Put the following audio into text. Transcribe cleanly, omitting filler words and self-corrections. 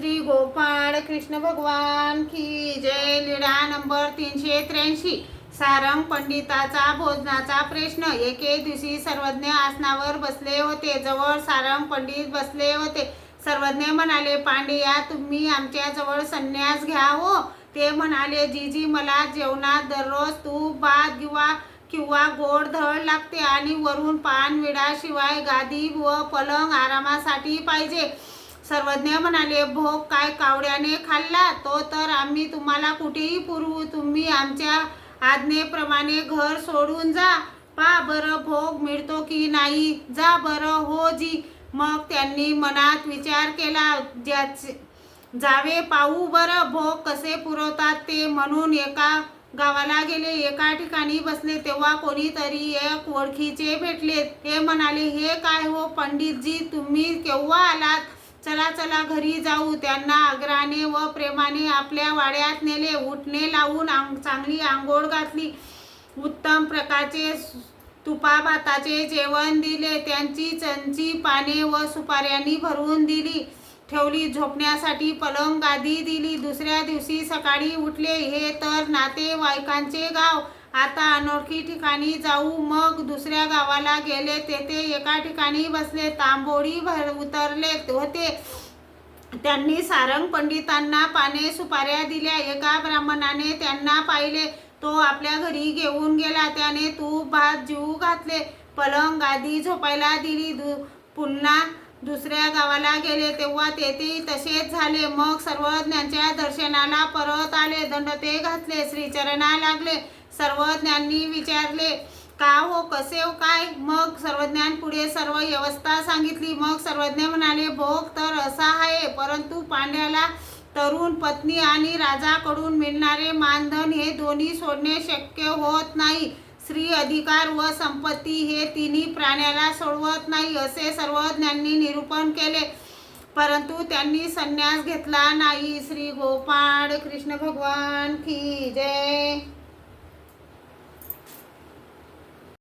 श्री गोपाळ कृष्ण भगवान की जय। लीळा नंबर 383। सारंग पंडिताचा भोजनाचा प्रश्न। एके दिवशी सर्वज्ञ आसनावर बसले होते। जवळ सारंग पंडित बसले होते। सर्वज्ञ म्हणाले, पांड्या, तुम्ही आमच्या जवळ संन्यास घ्या हो। ते म्हणाले, जीजी, मला जेवणात दररोज तूप, भात किंवा गोड धड लागते आणि वरून पान विडा शिवाय गादी व पलंग आरामासाठी पाहिजे। सर्वज्ञ म्हणाले, भोग काय कावड्याने खाल्ला? तो तर आम्ही तुम्हाला कुठेही पुरवू। तुम्ही आमच्या आज्ञेप्रमाणे घर सोडून जा। पा बरं भोग मिळतो की नाही। जा बरं हो जी। मग त्यांनी मनात विचार केला, जावे पाहू बरं भोग कसे पुरवतात ते। म्हणून एका गावाला गेले। एका ठिकाणी बसले तेव्हा कोणीतरी एक ओळखीचे भेटले। ते म्हणाले, हे काय हो पंडितजी, तुम्ही केव्हा आलात? चला चला घरी जाऊ। त्यांना आग्रहाने व प्रेमाने आपल्या वाड्यात नेले। उटणे लावून चांगली आंघोळ घातली। उत्तम प्रकारचे तुपाभाताचे जेवण दिले। त्यांची चंची पाने व सुपाऱ्यांनी भरून ठेवली। झोपण्यासाठी पलंग गादी दिली। दुसऱ्या दिवशी सकाळी उठले। हे तर नातेवाईकांचे गाव, आता अनोळखी ठिकाणी जाऊ। मग दुसऱ्या गावाला गेले। तेथे एका ठिकाणी बसले। तांबोळी उतरले होते। त्यांनी सारंग पंडितांना पाने सुपाऱ्या दिल्या। एका ब्राह्मणाने त्यांना पाहिले। तो आपल्या घरी घेऊन गेला। त्याने तूप भात जीव घातले, पलंग गादी झोपायला दिली। पुन्हा दुसऱ्या गावाला गेले तेव्हा तेथे तसेच झाले। मग सर्वज्ञांच्या दर्शनाला परत आले। दंडते घातले, श्रीचरणा लागले। सर्वज्ञांनी विचारले, का हो, कसे हो काय? मग सर्वज्ञांपुढे सर्व व्यवस्था सांगितली। मग सर्वज्ञ म्हणाले, भोग तर असा आहे, परंतु पांड्याला तरुण पत्नी आणि राजाकडून मिळणारे मानधन हे दोन्ही सोडणे शक्य होत नाही। स्त्री, अधिकार व संपत्ती हे तिन्ही प्राण्याला सोडवत नाही, असे सर्वज्ञांनी निरूपण केले। परंतु त्यांनी संन्यास घेतला नाही। श्री गोपाळ कृष्ण भगवान की जय।